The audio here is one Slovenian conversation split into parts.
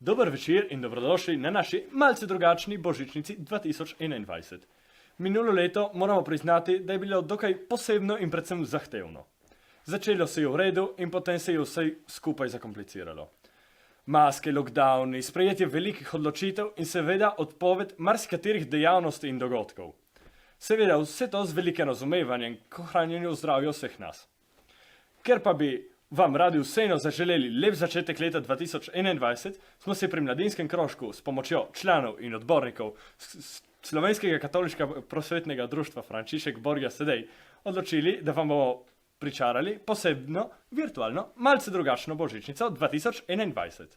Dober večer in dobrodošli na naši malce drugačni božičnici 2021. Minulo leto moramo priznati, da je bilo dokaj posebno in predvsem zahtevno. Začelo se je v redu in potem se je vse skupaj zakompliciralo. Maske, lockdowni, sprejetje velikih odločitev in seveda odpoved marsikaterih dejavnosti in dogodkov. Seveda vse to z velikim razumevanjem k ohranjanju zdravja vseh nas. Ker pa bi vam radi vseeno zaželeli lep začetek leta 2021, smo se pri Mladinskem krožku s pomočjo članov in odbornikov Slovenskega katoliškega prosvetnega društva Frančišek Borja Sedej odločili, da vam bomo pričarali posebno, virtualno, malce drugačno božičnico 2021.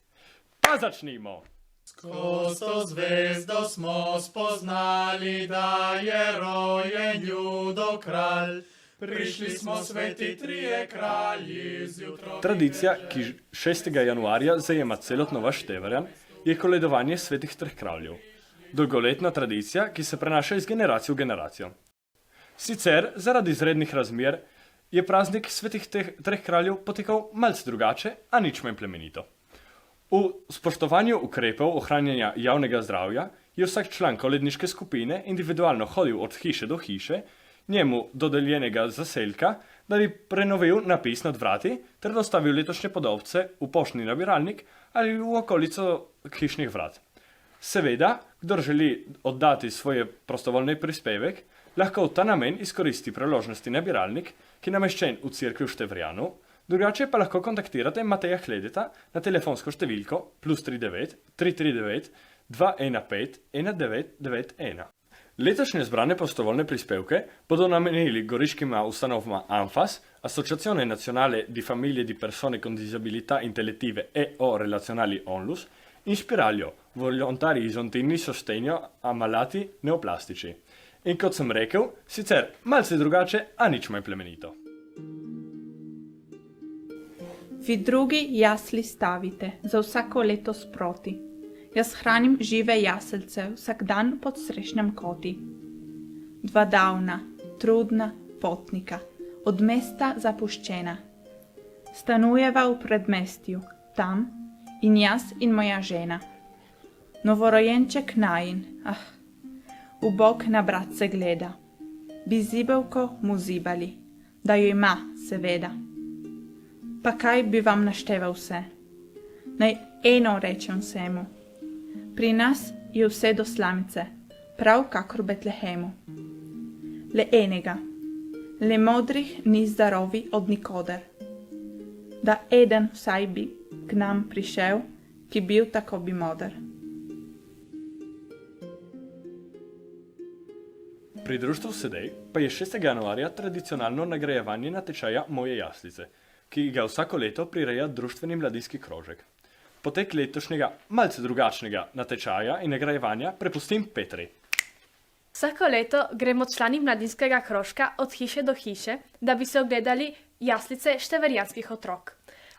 Pa začnimo! Skozi to zvezdo smo spoznali, da je rojen Judov kralj. Prišli smo sveti trije kralji zjutraj. Tradicija, ki 6. januarja zajema celotno Vašteverjan, je koledovanje svetih treh kraljev. Dolgoletna tradicija, ki se prenaša iz generacije v generacijo. Sicer, zaradi izrednih razmer, je praznik svetih treh kraljev potekal malce drugače, a nič manj plemenito. V spoštovanju ukrepov ohranjanja javnega zdravja je vsak član koledniške skupine individualno hodil od hiše do hiše, njemu dodeljenega zaselka, da bi prenovil napis nad vrati ter dostavil letošnje podobce v poštni nabiralnik ali v okolico hišnih vrat. Seveda, kdor želi oddati svoj prostovoljni prispevek, lahko v ta namen izkoristi priložnosti nabiralnik, ki je nameščen v cerkvi v Števrjanu, drugače pa lahko kontaktirate Mateja Hledeta na telefonsko številko +39 339 215 1991. Letošnje zbrane prostovoljne prispevke bodo namenili goriškima ustanovama ANFAS, Associazione Nazionale di Famiglie di Persone con Disabilità Intellettive e o Relazionali Onlus, in Spiraglio, volontari izontini sostegno a malati neoplastici. In kot sem rekel, sicer malce drugače, a nič manj plemenito. Vi drugi jasli stavite za vsako leto sproti. Jaz hranim žive jaselce vsak dan pod strešnem koti. Dva davna, trudna potnika, od mesta zapuščena. Stanujeva v predmestju, tam in jaz in moja žena. Novorojenček najin, v bok na bratce gleda. Bi zibelko mu zibali, da jo ima, seveda. Pa kaj bi vam našteval vse? Naj eno rečem vsemu. Pri nas je vse do slamice, prav kakor v Betlehemu. Le enega, le modrih ni zdarovi od nikoder. Da eden vsaj bi k nam prišel, ki bil tako bi moder. Pri društvu Sedej pa je 6. januarja tradicionalno nagrajevanje natečaja Moje jaslice, ki ga vsako leto prireja društveni mladinski krožek. Potek letošnjega malce drugačnega natečaja in nagrajevanja prepustim Petri. Vsako leto gremo člani mladinskega krožka od hiše do hiše, da bi se ogledali jaslice števerjanskih otrok.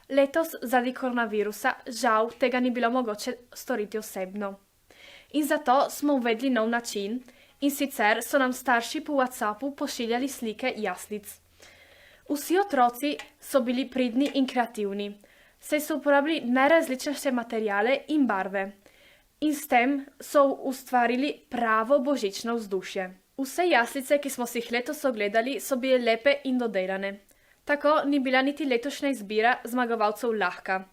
Letos zaradi koronavirusa žal tega ni bilo mogoče storiti osebno. In zato smo uvedli nov način, in sicer so nam starši po WhatsAppu pošiljali slike jaslic. Vsi otroci so bili pridni in kreativni, saj so uporabili najrazličnejše materijale in barve. In s tem so ustvarili pravo božično vzdušje. Vse jaslice, ki smo si jih letos ogledali, so bile lepe in dodelane. Tako ni bila niti letošnja izbira zmagovalcev lahka.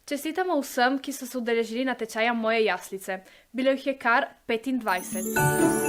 Čestitamo vsem, ki so se udeležili natečaja Moje jaslice. Bilo jih je kar 25.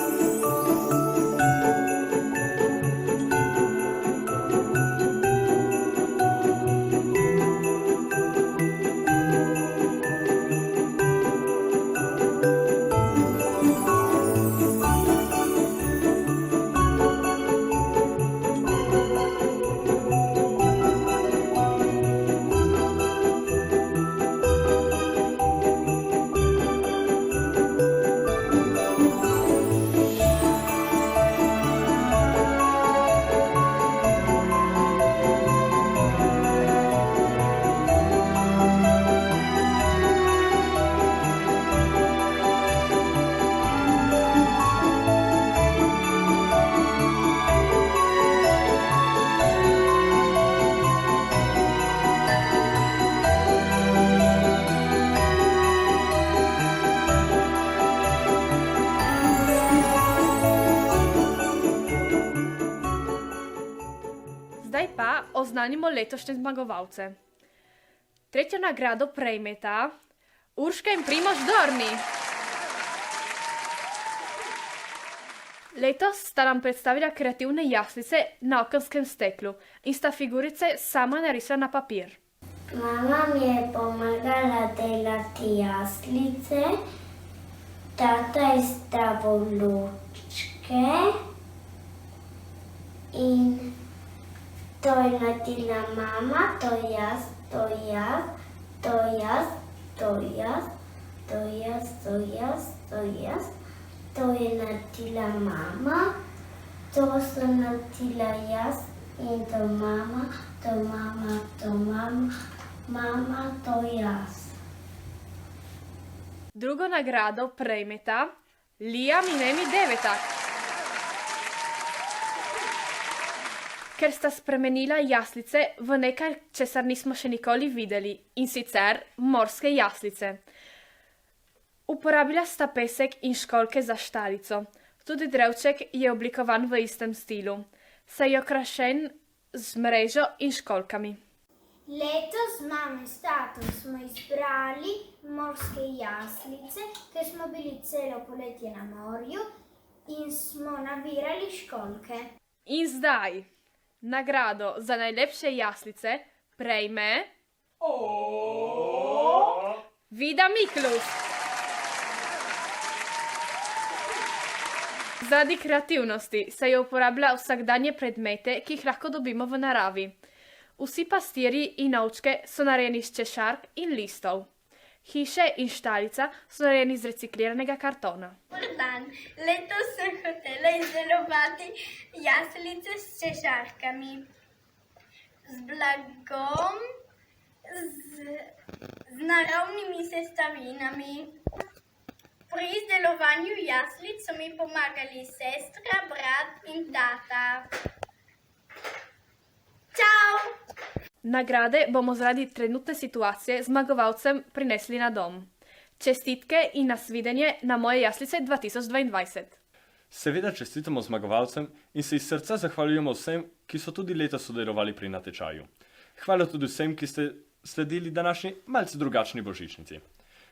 oznanimo letošnje zmagovalce. Tretjo nagrado prejmeta Urška in Primož Dorni. Letos sta nam predstavila kreativne jaslice na okenskem steklu in sta figurice sama narisala na papir. Mama mi je pomagala delati jaslice, tata je stavil lučke in to je naredila mama, to jaz, to jaz, to jaz, to jaz, to jaz, to jaz, to jaz. To je naredila mama, to sem naredila jaz in to mama, to mama, to mama, mama, to jaz. Drugo nagrado prejmeta Liam in Emi Devetak. Ker sta spremenila jaslice v nekaj, česar nismo še nikoli videli, in sicer morske jaslice. Uporabila sta pesek in školjke za štalico. Tudi drevček je oblikovan v istem stilu, saj je okrašen z mrežo in školjkami. Letos z mamo in tatom smo izbrali morske jaslice, ker smo bili celo poletje na morju in smo nabirali školjke. In zdaj nagrado za najlepše jaslice prejme Vida Miklus. Zaradi kreativnosti se je uporabila vsakdanje predmete, ki jih lahko dobimo v naravi. Vsi pastirji in ovčke so narejeni iz češark in listov. Hiše in štalica so narejeni iz recikliranega kartona. Dober dan, letos sem hotela izdelovati jaslice s češarkami, z blagom, z naravnimi sestavinami. Pri izdelovanju jaslic so mi pomagali sestra, brat in tata. Čau! Nagrade bomo zaradi trenutne situacije zmagovalcem prinesli na dom. Čestitke in nasvidenje na moje jaslice 2022. Seveda čestitamo zmagovalcem in se iz srca zahvaljujemo vsem, ki so tudi letos sodelovali pri natečaju. Hvala tudi vsem, ki ste sledili današnji malce drugačni božičnici.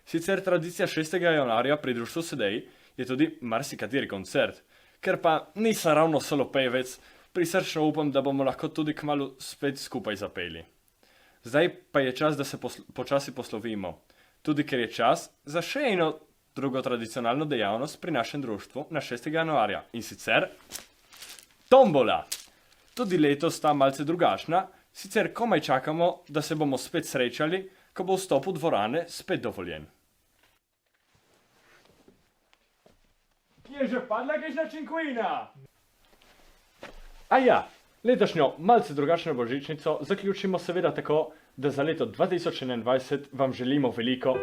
Sicer tradicija 6. januarja pri društvu Sedej je tudi marsikateri koncert, ker pa nisem ravno solo pevec, prisrčno upam, da bomo lahko tudi kmalu spet skupaj zapeli. Zdaj pa je čas, da se počasi poslovimo, tudi ker je čas za še eno drugo tradicionalno dejavnost pri našem društvu na 6. januarja in sicer tombola. Tudi letos sta malce drugačna, sicer komaj čakamo, da se bomo spet srečali, ko bo vstop v dvorane spet dovoljen. Kje je že padla kakšna činkvina? A ja, letošnjo malce drugačno božičnico zaključimo seveda tako, da za leto 2021 vam želimo veliko